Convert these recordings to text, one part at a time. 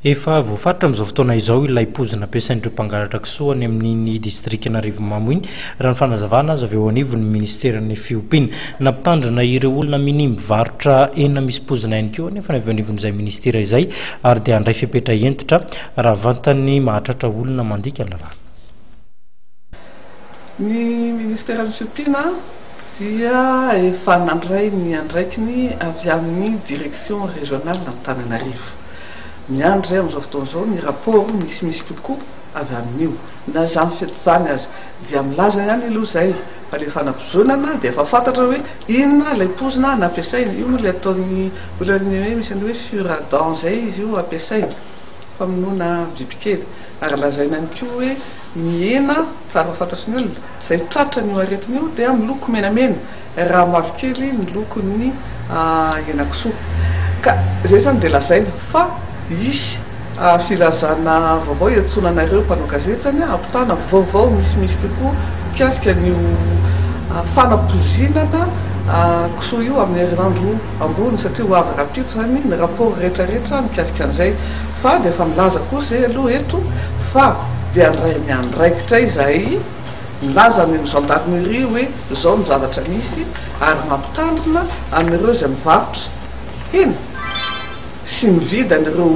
Efa voafatra amin'izao fotoana izao ilay pozina ampiasain'ireo mpangalatra kisoa any amin'ny distrikan'Arivo Mamo iny raha ny fanazavana azy avy eo anivon'ny ministeran'ny fiompiana nampitandrina ireo olona minimy mivarotra enina misy pozina ihany koa nefa avy eo anivon'izay ministera izay ary dia handray fepetra entitra raha vantany mahatratra olona mandika ny lalàna. Ny ministeran'ny fiompiana dia efa nandray ny andraikiny avy amin'ny direction régionale d'Antananarivo. Miandry amin'izao fotoana izao ny rapport misy kokoa avy amin'io na zany fety zany azy dia milaza ihany aloha zay fa le fanabozonana dia efa fantatra hoe inona ilay pozina nampiasaina. Io moa le ataony olona hoe misy ny hoe furadan zay izy io ampiasaina famonoana bibikely ary lazaina ihany koa hoe ny hena tsara fantatry ny olona zay tratra ny aretina io dia miloko menamena raha mavokely ny lokony henakisoa ka zay zany dia lazaina fa isy filazana vaovao iatsonanareo mpanao gazety zany ampitana vaovao misy kokoa mikasika ny fanapozinana kisoa io amin'ny herinandro ambony satria ho avy rapito zany ny rapport rehetrarehetra mikasika an'izay fa dia efa milaza koa zay aloha eto fa dia andray ny andraikitra izay milaza ny gendarmerie hoe zao ny zavatra misy ary mampitandrina amin'ireo izay mivarotra eny sy mividy an'ireo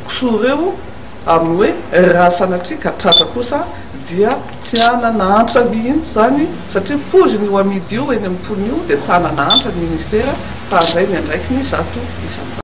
kisoa ireo amin'ny hoe raha sanatria ka tratra kosa dia tsy hanana antra mihitsy zany satria poziny io amidy io eny amin'ny poniny io dia tsy hanana antra ny ministera fa andray ny andraikiny zato isanjato.